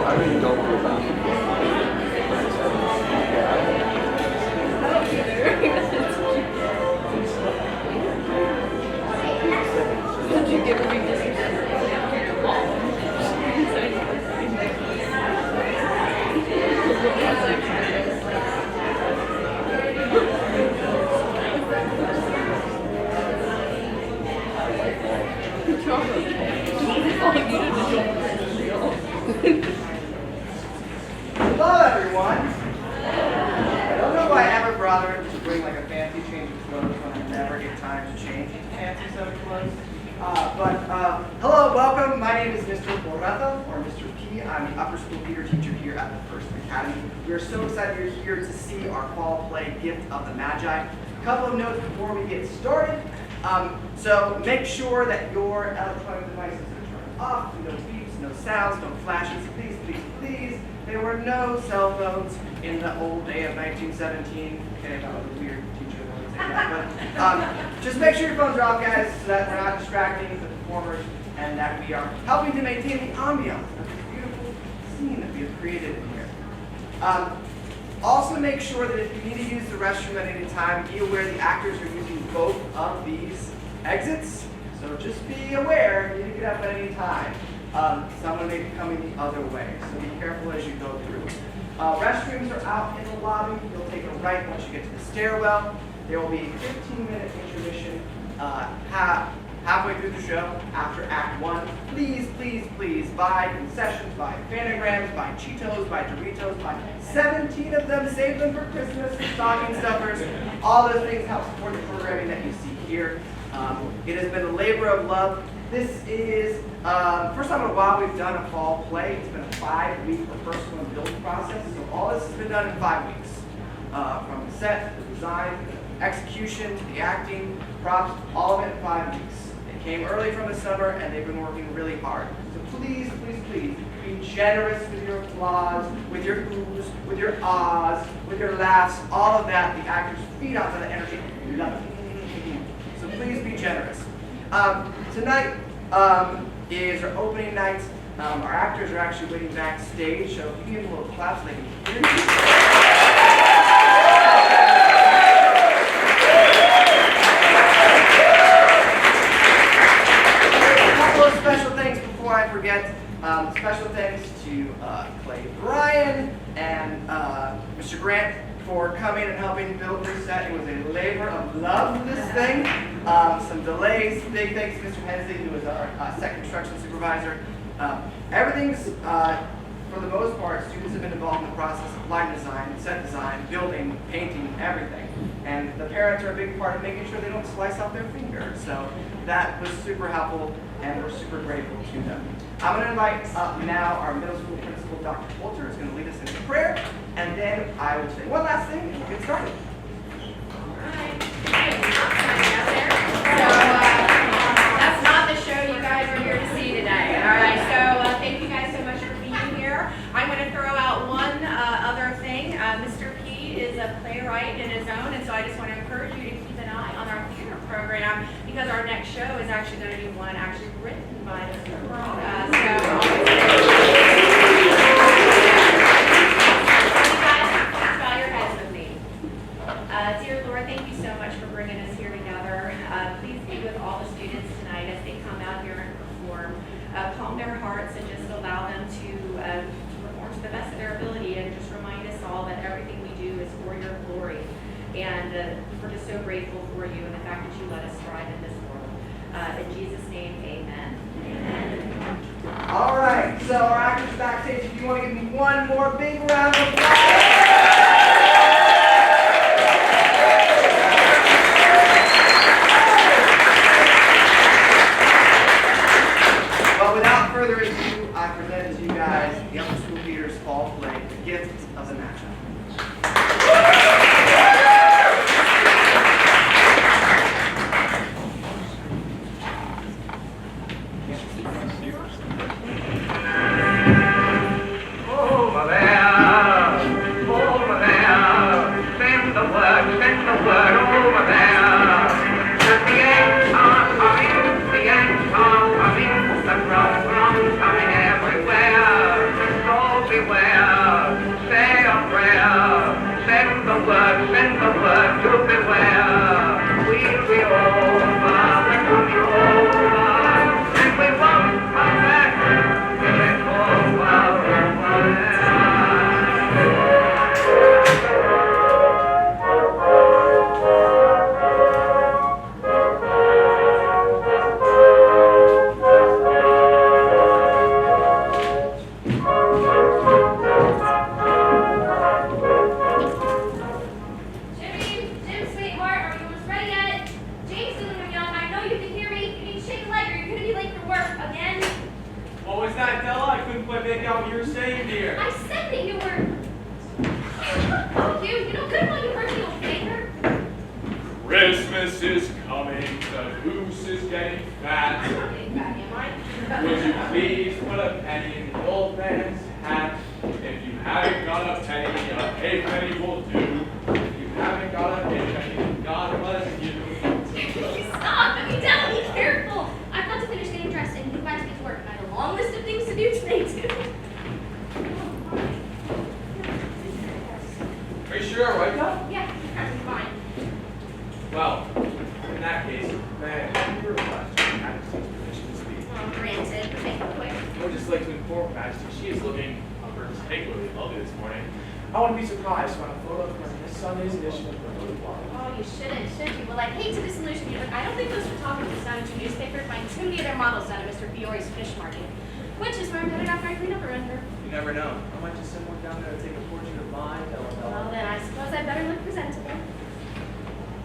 I really don't know about it. Did you give me this? Hello, everyone. I don't know why I ever bother to bring like a fancy change of clothes when I never get time to change into fancy set of clothes. Hello, welcome. My name is Mr. Borrata, or Mr. P. I'm the upper school theater teacher here at the First Academy. We are so excited you're here to see our fall play, Gift of the Magi. A couple of notes before we get started. So make sure that your electronic devices are turned off, no beeps, no sounds, no flashes. Please, please, please. There were no cell phones in the old day of 1917. Okay, that was a weird teacher that would say that. But just make sure your phones are off, guys, so that we're not distracting the performers and that we are helping to maintain the ambiance of this beautiful scene that we have created in here. Also make sure that if you need to use the restroom at any time, be aware the actors are using both of these exits. So just be aware, you need to get up at any time. Someone may be coming the other way, so be careful as you go through. Restrooms are out in the lobby. You'll take a right once you get to the stairwell. There will be a 15-minute intermission halfway through the show after Act 1. Please, please, please buy concessions, buy Fanograms, buy Cheetos, buy Doritos, buy 17 of them, save them for Christmas, stocking stuffers. All those things help support the programming that you see here. It has been a labor of love. This is first time in a while we've done a fall play. It's been a 5-week rehearsal and build process. So all this has been done in 5 weeks. From the set, the design, the execution, to the acting, props, all of it in 5 weeks. It came early from the summer and they've been working really hard. So please, please, please, be generous with your applause, with your oohs, with your ahs, with your laughs, all of that. The actors feed off of the energy. We love it. So please be generous. Tonight is our opening night. Our actors are actually waiting backstage, so if you give them a little clap so they can hear you. A couple of special things before I forget. Special thanks to Clay Bryan and Mr. Grant for coming and helping build this set. It was a labor of love, this thing. Some delays. Big thanks to Mr. Hensley, who is our set construction supervisor. Everything's, for the most part, students have been involved in the process of lighting design, set design, building, painting, everything. And the parents are a big part of making sure they don't slice off their finger. So that was super helpful, and we're super grateful to them. I'm going to invite up now our middle school principal, Dr. Coulter, who's going to lead us in prayer, and then I will say one last thing, and we'll get started. That's not the show you guys are here to see today. All right, so thank you guys so much for being here. I'm going to throw out one other thing. Mr. P is a playwright in his own, and so I just want to encourage you to keep an eye on our theater program because our next show is actually going to be one actually written by Mr. Bow your heads with me. Dear Lord, thank you so much for bringing us here together. Please be with all the students tonight as they come out here and perform. Calm their hearts and just allow them to perform to the best of their ability and just remind us all that everything we do is for your glory. And we're just so grateful for you and the fact that you let us thrive in this world. In Jesus' name, amen. Amen. All right, so our actors backstage, if you want to give me one more big round of applause. Well, without further ado, I present to you guys the Upper School Theater's fall play, The Gift of the Magi. Over there, that, Della? I couldn't quite make out what you were saying, dear. I said that you were. Oh, you know good when you hurt the old finger. Christmas is coming, the goose is getting fat. Big bag, am I? Would you please put a penny in the old man's hat? If you haven't got a penny, a halfpenny will do. If you haven't got a halfpenny, then God bless you. Stop! I mean, Della, be careful. I've got to finish getting dressed and move back to get to work. I have a long list of things to do today, too. Are you sure, right, Della? Yeah, that's fine. Well, in that case, may I have your request for Majesty's permission to speak? Well, granted, but make it quick. I would just like to inform Majesty she is looking particularly lovely this morning. I wouldn't be surprised to find a photo from this Sunday's edition of the Blue Blog. Oh, you shouldn't, should you? Well, I hate to disillusion you, but I don't think those photographers down at your newspaper find too many of their models down at Mr. Fiore's fish market, which is where I'm headed after I clean up around here. You never know. I might just send one down there to take a portrait of mine, Well, then I suppose I better look presentable.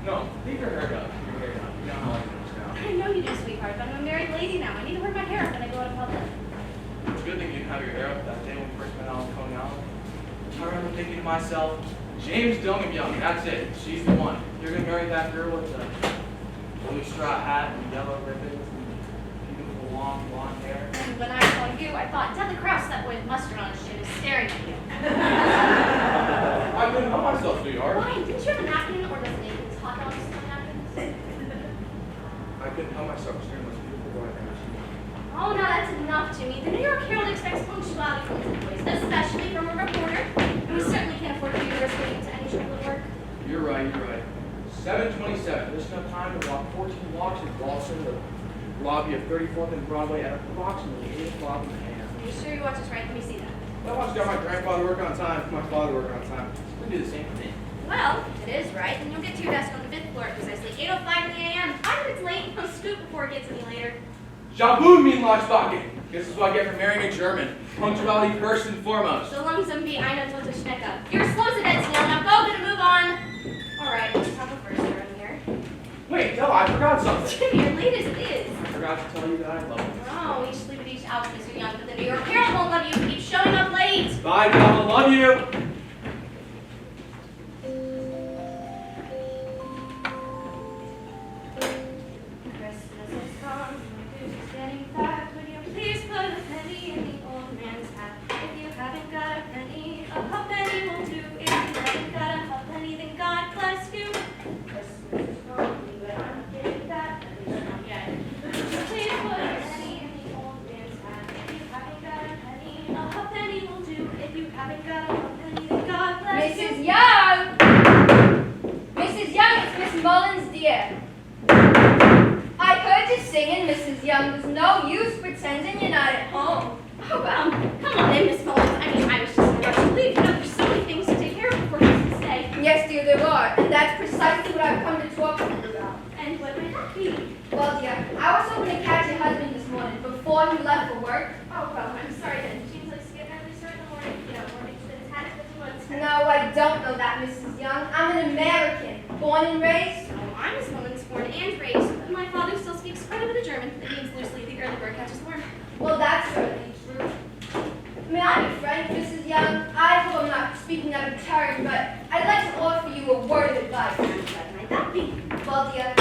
No, leave your hair down. Your hair down. You know how I finish now. I know you do, sweetheart, but I'm a married lady now. I need to wear my hair up when I go out in public. It's a good thing you didn't have your hair up that day when we first met out in Coney Island. I remember thinking to myself, James Dillingham Young, that's it. She's the one. You're going to marry that girl with the blue straw hat and yellow ribbons and beautiful long blonde hair. And when I saw you, I thought, Deadly Kraus, that boy with mustard on his chin, is staring at you. I couldn't help myself, sweetheart. Why? Didn't you have a napkin, or does Nathan's hot dogs still have napkins? I couldn't help myself staring at those beautiful boy hair. Oh, no, that's enough, Jimmy. The New York Herald expects punctuality from its employees, especially from a reporter. And we certainly can't afford to be risk getting into any trouble at work. You're right, you're right. 7:27. There's enough time to walk 14 blocks and waltz in the lobby of 34th and Broadway at approximately 8 o'clock in the a.m. Are you sure you watch this right? Let me see that. I watched out my grandfather work on time, my father work on time. We do the same for me. Well, if it is right, then you'll get to your desk on the 5th floor at precisely 8:05 in the a.m. I bet it's late. I'll scoot before it gets any later. Jawohl, mein Lachsbacken. This is what I get for marrying a German. Punctuality first and foremost. So langsam wie eine tote Schnecke. You're slow as a dead snail. Now go, gonna move on. All right, let's have a first around here. Wait, Della, I forgot something. Jimmy, you're late as it is. I forgot to tell you that I love you. Oh, each sleep at each hour, Mr. Young, but the New York Herald won't love you if you keep showing up late. Bye, Della, love you. Christmas is gone, my goose is getting fat. Would you please put a penny in the old man's hat? If you haven't got a penny, a halfpenny will do. If you haven't got a halfpenny, then God bless you. Christmas is gone, but I'm not getting that. At least not yet. Please put a penny in the old man's hat. If you haven't got a penny, a halfpenny will do. If you haven't got a halfpenny, then God bless you. Mrs. Young! Mrs. Young, it's Miss Mullins, dear. I heard you singing, Mrs. Young. There's no use pretending you're not at home. Oh, well, come on in, Miss Mullins. I mean, I was just in a rush to leave. You know, there's so many things to take care of before Christmas Day. Yes, dear, there are. And that's precisely what I've come to talk to you about. And what might that be? Well, dear, I was hoping to catch your husband this morning before he left for work. Oh, well, I'm sorry then. James likes to get an early start in the morning. You know, mornings with his hat at 51. No, I don't know that, Mrs. Young. I'm an American, born and raised. No, I'm Miss Mullins, born and raised. But my father still speaks quite a bit of German. That means loosely the early bird catches the worm. Well, that's certainly true. May I be frank, Mrs. Young? I hope I'm not speaking out of turn, but I'd like to offer you a word of advice. And what might that be? Well, dear,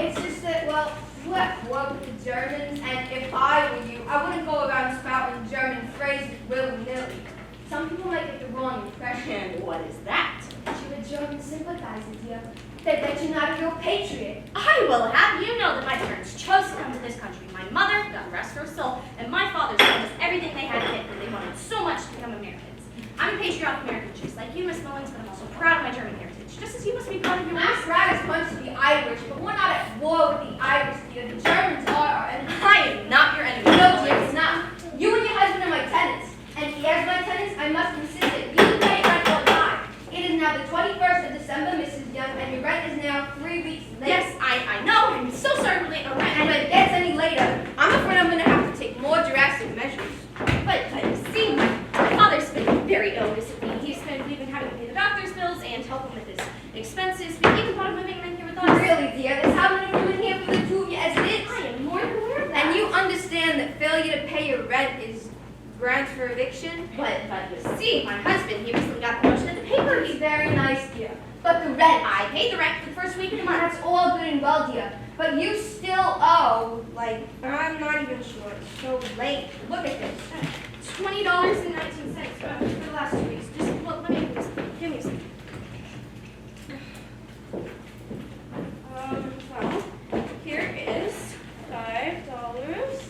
it's just that, well, you have to work with the Germans, and if I were you, I wouldn't go around spouting German phrases willy-nilly. Some people might get the wrong impression. And what is that? That you're a German sympathizer, dear. That you're not a real patriot. I will have you know that my parents chose to come to this country. My mother, God rest her soul, and my father told us everything they had to get, and they wanted so much to become Americans. I'm a patriotic American, just like you, Miss Mullins, but I'm also proud of my German heritage, just as you must be proud of yours. I'm proud as much to be Irish, but we're not at war with the Irish, dear. The Germans are our enemy. I am not your enemy. No, dear, it's not. You and your husband are my tenants, and as my tenants, I must insist that you pay rent on time. It is now the 21st of December, Mrs. Young, and your rent is now 3 weeks late. Yes, I know. I'm so sorry we're late on rent. And if it gets any later, I'm afraid I'm going to have to take more drastic measures. But see, my father's been very ill recently. We've been having to pay the doctor's bills and help him with his expenses. We even thought of moving him in here with us. Really, dear, there's how many room in here for the two of you as it is. I am more than aware of that. And you understand that failure to pay your rent is grounds for eviction. But you see, my husband, he recently got promotion at the paper. He's very nice, dear. But the rent, I paid the rent for the first week of the month. that's all good and well, dear. But you still owe, like, I'm not even sure. It's so late. Look at this. It's $20.19 for the last 2 weeks. Just let me give me a second. Well, here is $5.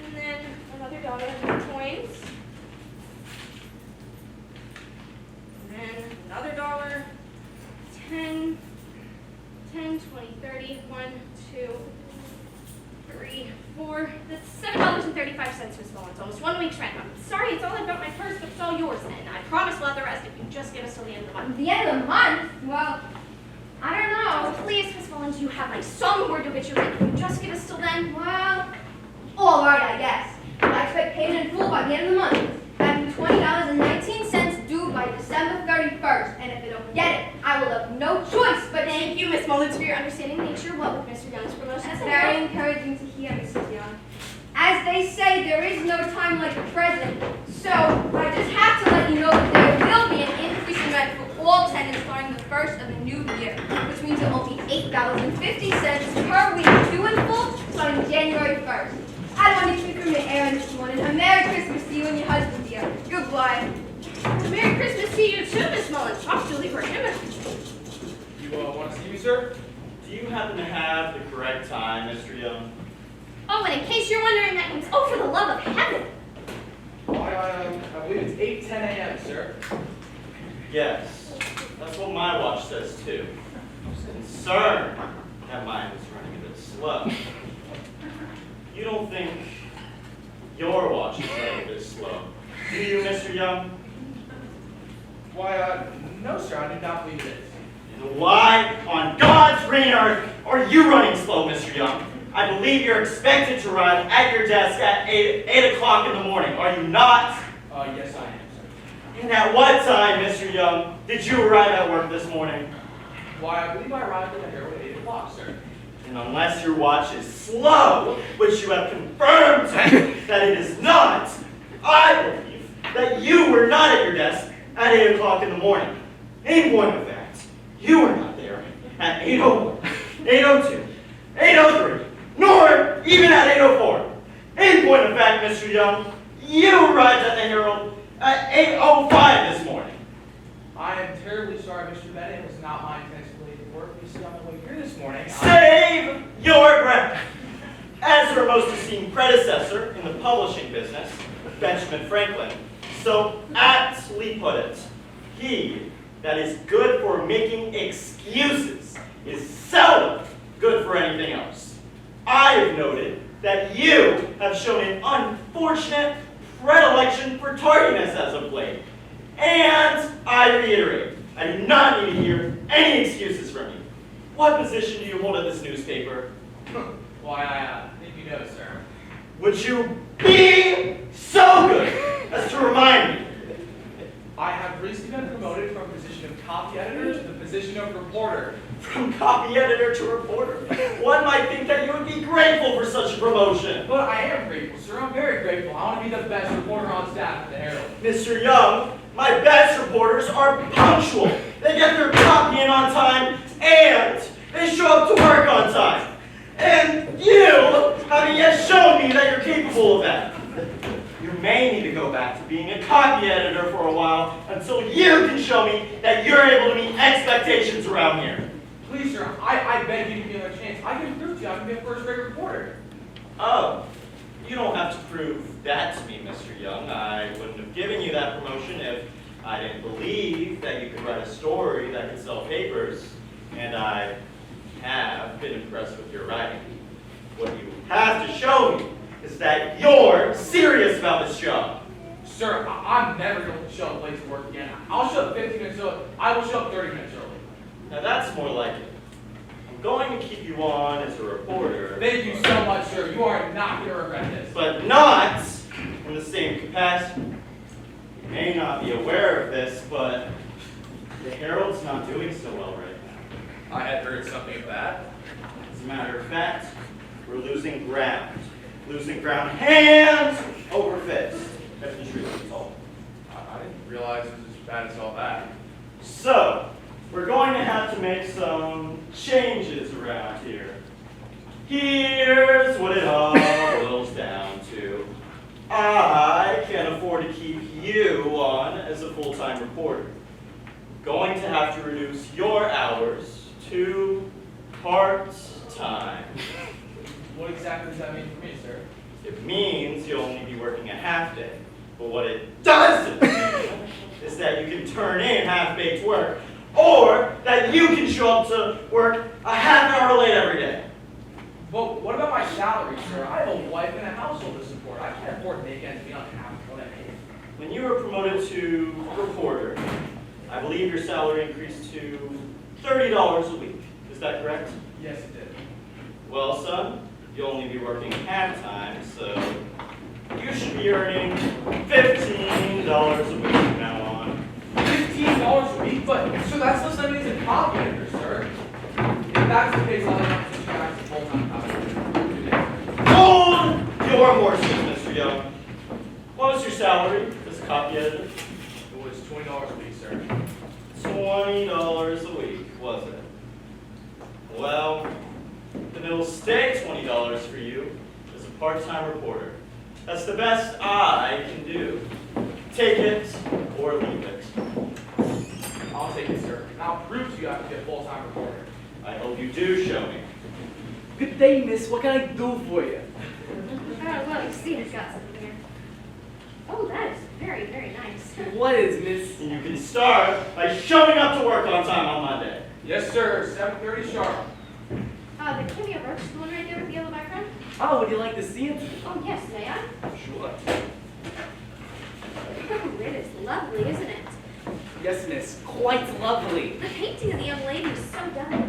And then another dollar in coins. And then another dollar. 10, 20, 30, 1, 2, 3, 4. That's $7.35, Miss Mullins. Almost 1 week's rent. I'm sorry, it's all I've got in my purse, but it's all yours. And I promise we'll have the rest if you just give us till the end of the month. The end of the month? Well, I don't Oh, know. please, Miss Mullins, you have my solemn word to get your rent. Can you just give us till then? Well, all right, I guess. I expect payment in full by the end of the month. That'd be $20.19 due by December 31st. And if I don't get it, I will have no choice but to... Thank you, Miss Mullins, for your understanding nature. What with Mr. Young's promotion? That's very encouraging to hear, Mrs. Young. As they say, there is no time like the present. So, I just have to let you know that there will be an increase in rent for all tenants starting the first of the new year, which means it will be $8.50 per week, due in full, starting January 1st. I don't want to keep you from your errand this morning. A Merry Christmas to you and your husband, dear. Goodbye. Merry Christmas to you too, Miss Mullins. Talk to leave her him. You want to see me, sir? Do you happen to have the correct time, Mr. Young? Oh, and in case you're wondering, that means, oh, for the love of heaven. Why, I believe it's 8:10 a.m., sir. Yes, that's what my watch says too. I was concerned that mine was running a bit slow. You don't think your watch is running a bit slow, do you, Mr. Young? Why, no, sir, I do not believe it is. And why on God's green earth are you running slow, Mr. Young? I believe you're expected to arrive at your desk at 8 o'clock in the morning, are you not? Yes, I am, sir. And at what time, Mr. Young, did you arrive at work this morning? Why, I believe I arrived at the Herald at 8 o'clock, sir. And unless your watch is slow, which you have confirmed that it is not, I believe that you were not at your desk at 8 o'clock in the morning. In point of fact, you were not there at 8:01, 8:02, 8:03, nor even at 8:04. In point of fact, Mr. Young, you arrived at the Herald at 8:05 this morning. I am terribly sorry, Mr. Bennett. It was not my intention to leave work. You see, on the way here this morning. Save your breath. As her most esteemed predecessor in the publishing business, Benjamin Franklin, so aptly put it, he that is good for making excuses is seldom good for anything else. I have noted that you have shown an unfortunate predilection for tardiness as of late. And I reiterate, I do not need to hear any excuses from you. What position do you hold at this newspaper? Why, I think you know, sir. Would you be so good as to remind me? I have recently been promoted from the position of copy editor to the position of reporter. From copy editor to reporter. One might think that you would be grateful for such a promotion. But I am grateful, sir. I'm very grateful. I want to be the best reporter on staff at the Herald. Mr. Young, my best reporters are punctual. They get their copy in on time, and they show up to work on time. And you haven't yet shown me that you're capable of that. You may need to go back to being a copy editor for a while until you can show me that you're able to meet expectations around here. Please, sir, I beg you to give me another chance. I can prove to you I can be a first-rate reporter. Oh, you don't have to prove that to me, Mr. Young. I wouldn't have given you that promotion if I didn't believe that you could write a story that could sell papers, and I have been impressed with your writing. What you have to show me is that you're serious about this job. Sir, I'm never going to show up late to work again. I'll show up 15 minutes early. I will show up 30 minutes early. Now that's more like it. I'm going to keep you on as a reporter. Thank you so much, sir. You are not going to regret this. But not in the same capacity. You may not be aware of this, but the Herald's not doing so well right now. I had heard something of that. As a matter of fact, we're losing ground. losing ground hand over fist, if the truth be told. I didn't realize it was as bad as all that. So, we're going to have to make some changes around here. Here's what it all boils down to. I can't afford to keep you on as a full-time reporter. Going to have to reduce your hours to part-time. What exactly does that mean for me, sir? It means you'll only be working a half day. But what it doesn't mean is that you can turn in half-baked work, or that you can show up to work a half hour late every day. But what about my salary, sir? I have a wife and a household to support. I can't afford to make ends meet on half of what I make. When you were promoted to reporter, I believe your salary increased to $30 a week. Is that correct? Yes, it did. Well, son, you'll only be working half-time, so you should be earning $15 a week from now on. $15 a week? But, so that's less than as a copy editor, sir. If that's the case, I'll have to subscribe to full-time copy editor. Hold your horses, Mr. Young. What was your salary as a copy editor? It was $20 a week, sir. $20 a week, was it? Well, then it'll stay $20 for you as a part-time reporter. That's the best I can do. Take it or leave it. I'll take it, sir. And I'll prove to you I can be a full-time reporter. I hope you do show me. Good day, miss. What can I do for you? Well, you see, I've got something here. Oh, that is very, very nice. What is, miss? And you can start by showing up to work on time on Monday. Yes, sir. 7:30 sharp. The cameo brooch, the one right there with the yellow background? Oh, would you like to see it? Oh, yes, may I? Sure. Oh, it is lovely, isn't it? Yes, miss. Quite lovely. The painting of the young lady is so done.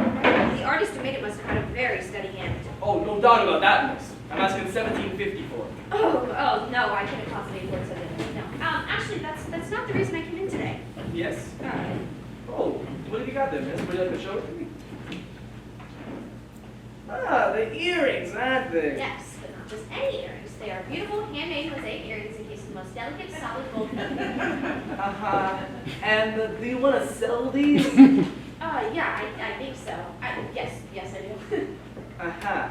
The artist who made it must have had a very steady hand. Oh, no doubt about that, miss. I'm asking $17.50 for it. Oh, no, I can't possibly afford something. No. Actually, that's not the reason I came in today. Yes? Oh, what have you got there, miss? Would you like to show it to me? Ah, the earrings, aren't they? Yes, but not just any earrings. They are beautiful, handmade mosaic earrings encased in the most delicate, solid gold. Uh-huh. And do you want to sell these? Yeah, I think so. Yes, I do. Uh-huh.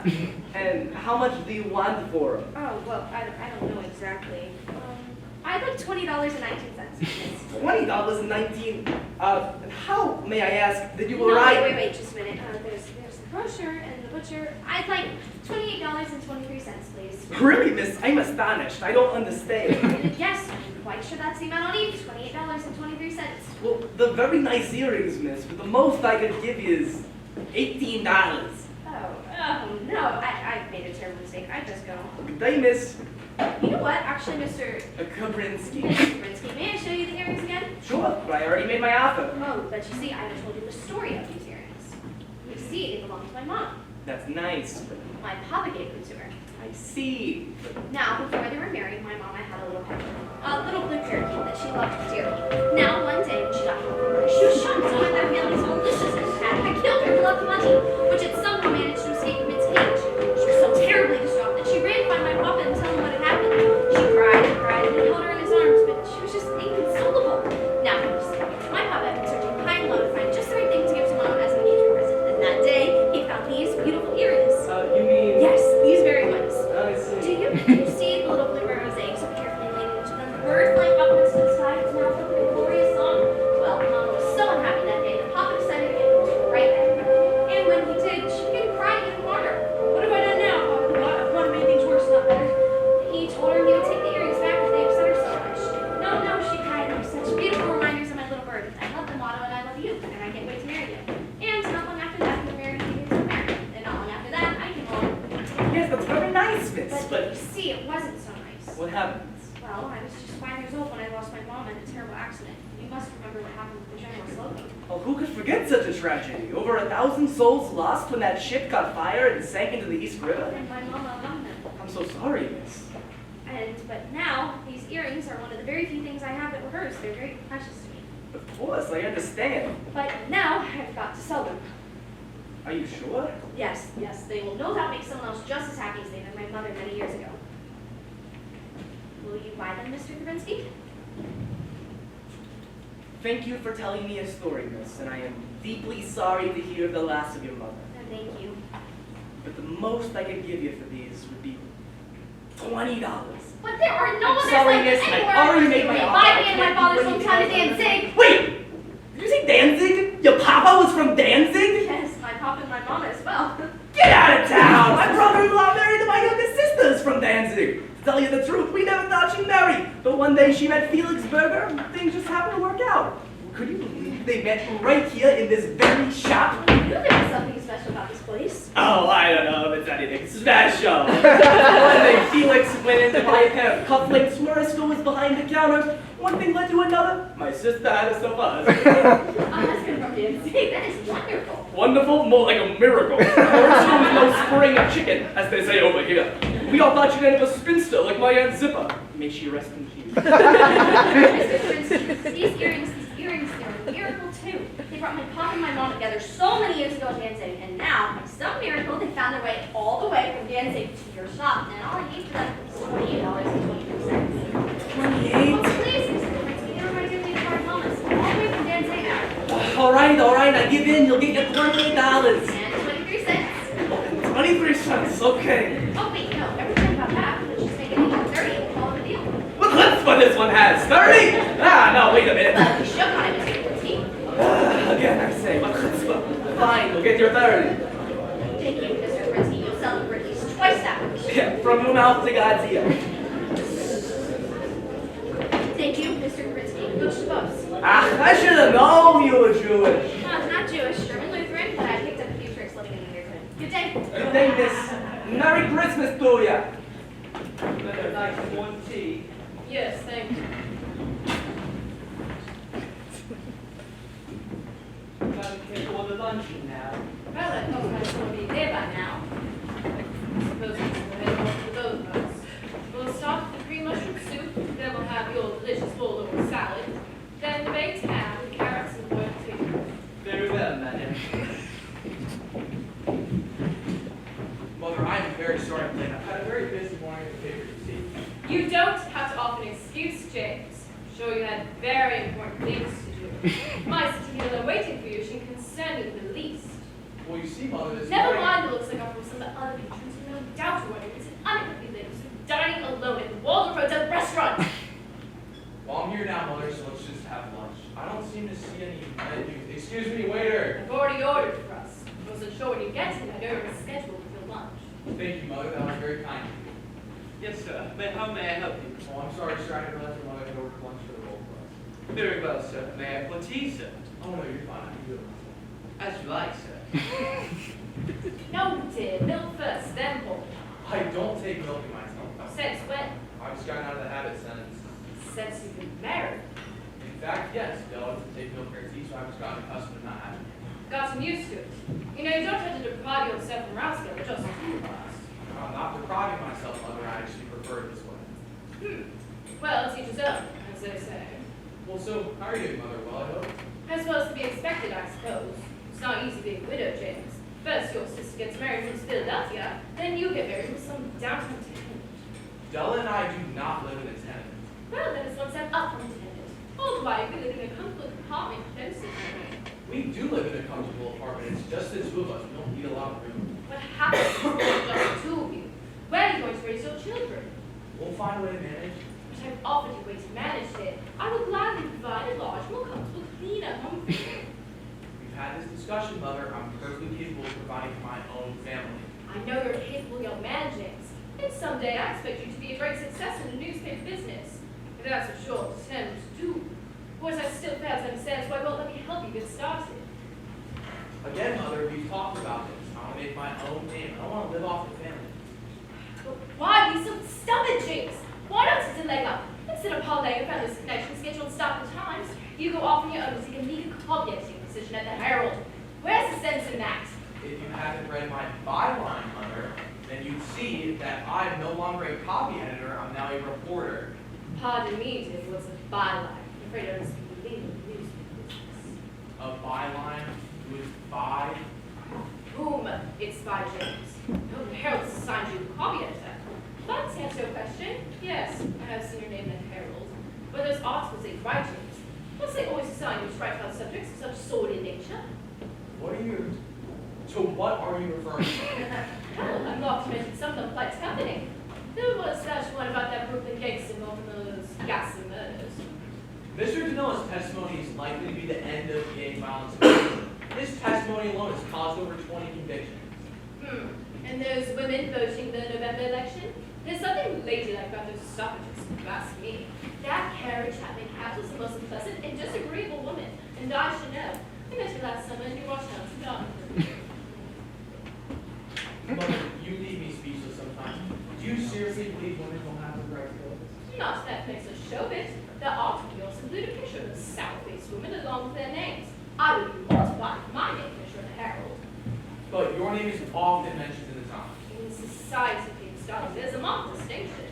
And how much do you want for them? Oh, well, I don't know exactly. I'd like $20.19. $20.19. How, may I ask, did you No, arrive? wait, just a minute. There's the grocer and the butcher. I'd like $28.23, please. Really, miss? I'm astonished. I don't understand. Yes, I'm quite sure that's the amount I'll need. $28.23. Well, the very nice earrings, miss, but the most I could give you is $18. Oh, no, I made a terrible mistake. I just go. Good day, miss. You know what? Actually, Mr. Kabrinsky. Krinsky, may I show you the earrings again? Sure, but I already made my offer. Oh, but you see, I haven't told you the story of these earrings. You see, they belong to my mom. That's nice. My papa gave them to her. I see. Now, before they were married, my mama had a little pet, a little blue parakeet that she loved dearly. Now, one day when she got home from work, she was shocked to find that Haley's delicious little cat had killed her beloved Magi, which had somehow managed to escape from its cage. She was so terribly distraught that she ran to find my papa and tell him what had happened. She cried and cried, and he held her in his arms, but she was just inconsolable. Now, you see, my papa had been searching high and low to find just the right thing to give to Mama as an engagement present, and that day he found these beautiful earrings. You mean? Yes, these very ones. I see. Do you see the little bluebird mosaic so carefully laid into them? The bird flying upwards to the sky is now filled with a glorious song. Well, Mama was so unhappy that day that Papa decided to get her right back. And when he did, she began crying even harder. What have I done now, Papa? I've done made things worse, not better. He told her he would take the earrings back if they upset her so much. No, she cried. They're such beautiful reminders of my little bird. I love the motto and I love you, and I can't wait to marry you. And not long after that, we married and we married. And not long after that, I came home. Yes, that's very nice, miss. But you see, it wasn't so nice. What happened? Well, I was just 5 years old when I lost my mom in a terrible accident. You must remember what happened with the General Slocum. Oh, who could forget such a tragedy? Over 1,000 souls lost when that ship caught fire and sank into the East River? And my mama among them. I'm so sorry, miss. But now, these earrings are one of the very few things I have that were hers. They're very precious to me. Of course, I understand. But now, I've got to sell them. Are you sure? Yes, they will no doubt make someone else just as happy as they made my mother many years ago. Will you buy them, Mr. Kavinsky? Thank you for telling me a story, miss, and I am deeply sorry to hear the last of your mother. No, thank you. But the most I could give you for these would be $20. But there are no others Sorry, like miss, this I anywhere. already made my offer. Buy I me and my can't father's do anything hometown to else on Danzig. Wait! Did you say Danzig? Your papa was from Danzig? Yes, my papa and my mama as well. Get out of town! My brother-in-law married my younger sisters from Danzig. To tell you the truth, we never thought she'd marry. But one day she met Felix Berger, and things just happened to work out. Could you believe they met right here in this very shop? I knew there was something special about this place. Oh, I don't know if it's anything special. One day Felix went in to buy a pair of cufflinks. Mariska was behind the counter. One thing led to another. My sister had us so fast. My husband from Danzig. That is wonderful. Wonderful? More like a miracle. Mariska was no spring of chicken, as they say over here. We all thought she'd end up a spinster like my Aunt Zipper. May she rest in peace. Mr. Kavinsky, these earrings, they're a miracle too. They brought my papa and my mom together so many years ago in Danzig, and now, by some miracle, they found their way all the way from Danzig to your shop, and all I paid for them was $28.23. 28? Oh, please, Mr. Kavinsky, they were my dearly departed mamas, all the way from Danzig. All right, I give in. You'll get your $28. And 23 cents. 23 cents, okay. Oh, wait, no, everything about that. Let's just make it equal 30 and call it a deal. What chutzpah this one has? 30? Ah, no, wait a minute. Well, you shook on it, Mr. Kavinsky. Again, I say, what chutzpah? Fine, we'll get your 30. Thank you, Mr. Kavinsky. You'll sell them for at least twice that much. Yeah, from your mouth to God's ear. Thank you, Mr. Kavinsky. Which suppose? Ah, I should have known you were Jewish. Not Jewish, German Lutheran, but I picked up a few tricks living in the neighborhood. Good day. Good day, miss. Merry Christmas to ya. Another nice one tea. Yes, thank you. Gotta take all the luncheon now. Well, I hope my son will be there by now. I suppose it's the head off for both of us. We'll start with the cream mushroom soup, then we'll have your delicious bowl over salad, then the baked ham with carrots and boiled potatoes. Very well, madam. Mother, I am very sorry I'm late. I've had a very busy morning at the paper, you see. You don't have to offer an excuse, James. I'm sure you had very important things to do. My sitting here alone waiting for you shouldn't concern you in the least. Well, you see, Mother, this Never morning... mind, it looks like I'm from some other patrons who no doubt are wondering, it's an unhappy lady who's dining alone at the Waldorf Hotel restaurant. Well, I'm here now, Mother, so let's just have lunch. I don't seem to see any menu. Excuse me, waiter. I've already ordered for us. I wasn't sure when you get here, I know you're scheduled with your lunch. Thank you, Mother. That was very kind of you. Yes, sir. How may I help you? Oh, I'm sorry, sir. I didn't realize you wanted to go over lunch for the roll for us. Very well, sir. May I put tea, sir? Oh, no, you're fine. I can do it myself. As you like, sir. No, dear, milk first, then pour. I don't take milk in myself. Since when? I've just gotten out of the habit since... Since you've been married. In fact, yes, Della doesn't take milk or tea, so I've just gotten accustomed to not having it. Gotten used to it. You know, you don't have to deprive yourself from rouse together, just too fast. I'm not depriving myself, Mother. I actually prefer it this way. Well, it's each his own, as they say. Well, so, how are you doing, Mother? Well, I hope. As well as to be expected, I suppose. It's not easy being a widow, James. First, your sister gets married from Philadelphia, then you get married from some downtown tenant. Della and I do not live in a tenement. Well, then it's one step up from tenant. Otherwise, we live in a comfortable apartment closer to me. We do live in a comfortable apartment. It's just the two of us. We don't need a lot of room. What happens if it's just the two of you? Where are you going to raise your children? We'll find a way to manage. But I've offered you ways to manage it. I will gladly provide a large, more comfortable, cleaner home for you. We've had this discussion, Mother. I'm perfectly capable of providing for my own family. I know you're a capable young man, James. And someday I expect you to be a great success in the newspaper business. If that's what you're determined to do. Of course, I still fail to understand why you won't let me help you get started. Again, Mother, we've talked about this. I want to make my own name. I don't want to live off the family. But why be so stubborn, James? Why not take a leg up? Instead of parlaying your family's connection schedule and stop the times, you go off on your own to take a meager copy-editing position at the Herald. Where's the sense in that? If you haven't read my byline, Mother, then you'd see that I'm no longer a copy editor. I'm now a reporter. Pardon me, dear, what's a byline? I'm afraid I don't speak legal newspaper business. A byline with by. Who whom it's by James. No herald assigned you the copy editor. But to answer your question, yes, I have seen your name in Herald. But those articles they write James. Must they always assign you to write about subjects of such sordid nature? To what are you referring to? Well, I'm not to mention some of them quite happening. There was that one about that Brooklyn gangster involved in those ghastly murders. Mr. Danilla's testimony is likely to be the end of gang violence. His testimony alone has caused over 20 convictions. And those women voting the November election? There's something ladylike about those suffragists, if you ask me. That Carrie Chapman Cass was the most unpleasant and disagreeable woman, and I should know. I met her last summer in New Washington, Dartmouth. Mother, you leave me speechless sometimes. Do you seriously believe women don't have the right to vote? Not that makes us show it. The article also included a picture of a sour-faced woman along with their names. I would be mortified if my name picture in the Herald. But your name is often mentioned in the Times. In society, darling, there's a marked distinction.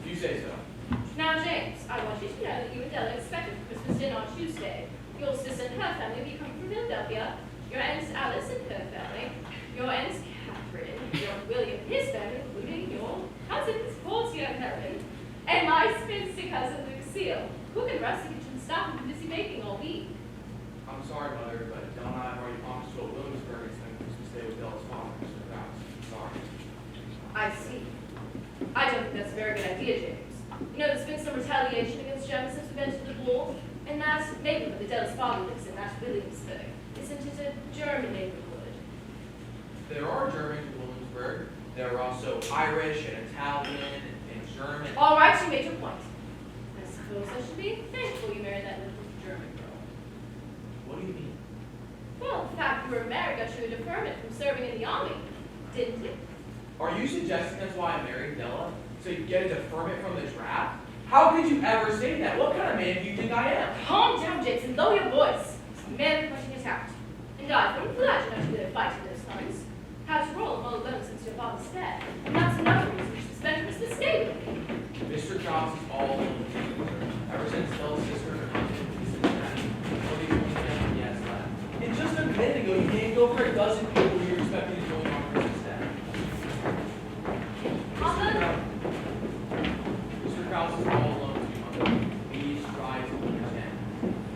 You say so. Now, James, I want you to know that you and Della expected Christmas dinner on Tuesday. Your sister and her family will be coming from Philadelphia. Your aunt Alice and her family. Your aunt Catherine. Your Uncle William and his family, including your cousin's Portia and Helen. And my spinster cousin Lucille. Cook and Rusty kitchen staff have been busy baking all week. I'm sorry, Mother, but Dell and I have already promised to go to Williamsburg and spend Christmas Day with Della's father, Mr. Krause. Sorry. I see. I don't think that's a very good idea, James. You know, there's been some retaliation against Germans since we entered the war, and that neighborhood that Della's father lives in, that's Williamsburg. Isn't it a German neighborhood? There are Germans in Williamsburg. There are also Irish and Italian and German. All right, you made your point. I suppose I should be thankful you married that little German girl. What do you mean? Well, the fact you were married got you a deferment from serving in the army, didn't it? Are you suggesting that's why I married Della? So you get a deferment from the draft? How could you ever say that? What kind of man do you think I am? Calm down, James, and lower your voice. It's a man pushing his house. And I'm glad you're not good at fighting those times. Had to roll them all alone since your father's dead. And that's another reason you should spend Christmas Day with me. Mr. Krause is all alone. Ever since Della's sister and her husband is Cincinnati, well, the only family he has left. And just a minute ago, you named over a dozen people who you're expecting to join on Christmas Day. Mr. Krause is all alone too, Mother. Please try to understand.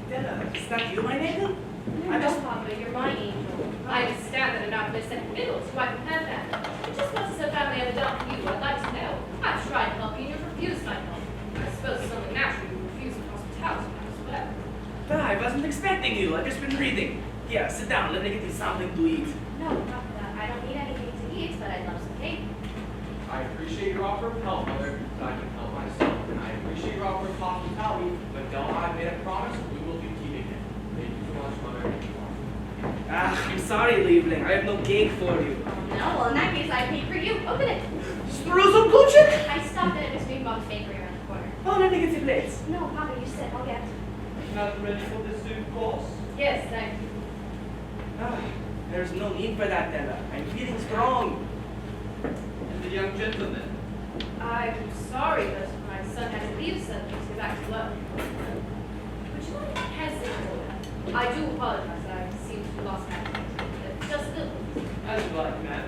Della, is that you, my neighbor? I know, Papa, you're my angel. I understand that I'm not the second middle, so I can have that. But just what has the family ever done for you? I'd like to know. I've tried to help you and you've refused my help. I suppose it's only natural you refuse hospitality, as well. I wasn't expecting you. I've just been reading. Here, sit down. Let me get you something to eat. No, Papa, I don't need anything to eat, but I'd love some cake. I appreciate your offer of help, Mother, but I can help myself. And I appreciate your offer of hospitality, but Della and I made a promise we will be keeping it. Thank you so much, Mother. I'm sorry, Liebling. I have no cake for you. No, well, in that case, I paid for you. Open it. Strudel Kuchen? I stopped at Miss Greenbaum's bakery around the corner. Oh, let me get your plates. No, Papa, you sit. I'll get. Not ready for the soup course? Yes, thank you. There's no need for that, Della. I'm feeling strong. And the young gentleman? I'm sorry, but my son had to leave suddenly to go back to work. Would you mind canceling the order? I do apologize. I seem to have lost my attention. Just a little. As you like, ma'am.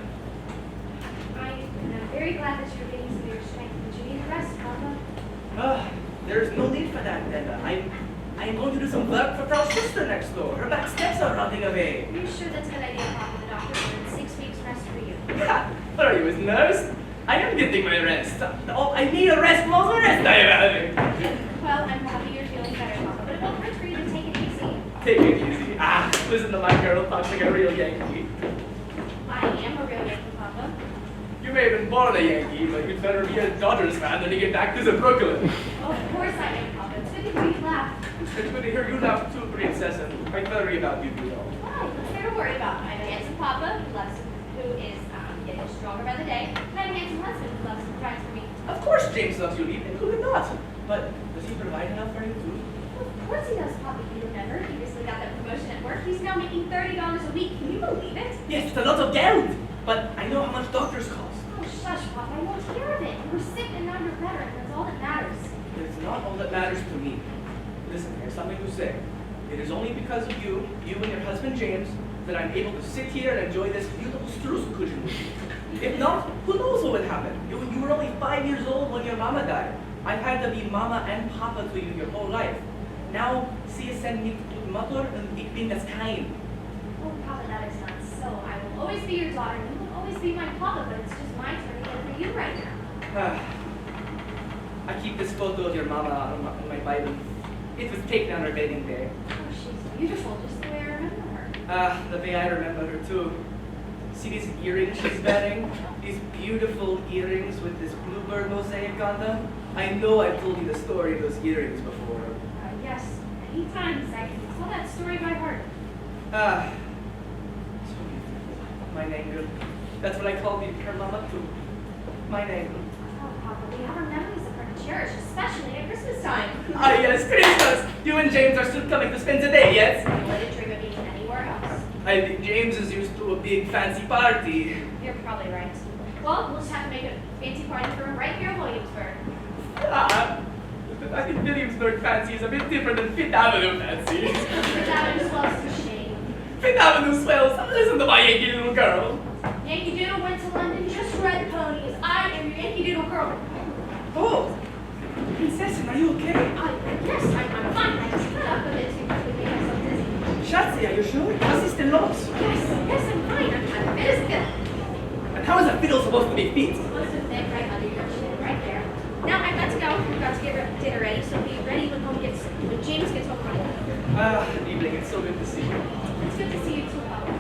I'm very glad that you're getting some of your strength. But you need a rest, Papa. There's no need for that, Della. I'm going to do some work for Frau's sister next door. Her back steps are rotting away. Are you sure that's a good idea, Papa? The doctor ordered 6 weeks rest for you. What are you, his nurse? I am getting my rest. Oh, I need a rest from all the rest I am having. Well, I'm happy you're feeling better, Papa, but it won't hurt for you to take it easy. Take it easy. Listen to my girl talk like a real Yankee. I am a real Yankee, Papa. You may have been born a Yankee, but you'd better be a Dodgers fan than to get back to Brooklyn. Oh, of course I am, Papa. It's good to hear you laugh. It's good to hear you laugh too, Princess, and I worry about you, you know. Why? What's there to worry about? I have a handsome Papa who is getting stronger by the day, and I have a handsome husband who loves and provides for me. Of course James loves you, Lee, and who would not? But does he provide enough for you too? Well, of course he does, Papa. You remember? He recently got that promotion at work. He's now making $30 a week. Can you believe it? Yes, it's a lot of geld. But I know how much doctors cost. Oh, shush, Papa. I won't hear of it. You were sick and now you're better, and that's all that matters. It's not all that matters to me. Listen, here's something to say. It is only because of you and your husband James, that I'm able to sit here and enjoy this beautiful Streuselkuchen with you. If not, who knows what would happen? You were only 5 years old when your mama died. I've had to be mama and papa to you your whole life. Now, sie sind nicht Mutter und ich bin das Kind. Oh, Papa, that is not so. I will always be your daughter, and you will always be my papa, but it's just my turn to get for you right now. I keep this photo of your mama on my Bible. It was taken on her wedding day. Oh, she's beautiful, just the way I remember her. The way I remember her too. See these earrings she's wearing? These beautiful earrings with this bluebird mosaic on them? I know I've told you the story of those earrings before. Yes, many times. I can tell that story by heart. So mein Engel. That's what I called her mama too. Mein Engel. Oh, Papa, we have our memories of her to cherish, especially at Christmas time. Ah, yes, Christmas! You and James are still coming to spend the day, yes? I wouldn't dream of being anywhere else. I think James is used to a big fancy party. You're probably right. Well, we'll just have to make a fancy party for him right here in Williamsburg. I think Williamsburg fancy is a bit different than Fifth Avenue fancy. Fifth Avenue swells to shame. Fifth Avenue swells. Listen to my Yankee Doodle girl. Yankee Doodle went to London just to ride the ponies. I am your Yankee Doodle girl. Oh, Princess, are you okay? Yes, I'm fine. I just got up a bit too quickly, made myself dizzy. Schatzi, are you sure? Was ist denn los? Yes, I'm fine. I'm fit as a fiddle. And how is a fiddle supposed to be fit? Supposed to fit right under your chin, right there. Now I've got to go. We've got to get dinner ready, so be ready when James gets home. Liebling, it's so good to see you. It's good to see you too, Papa.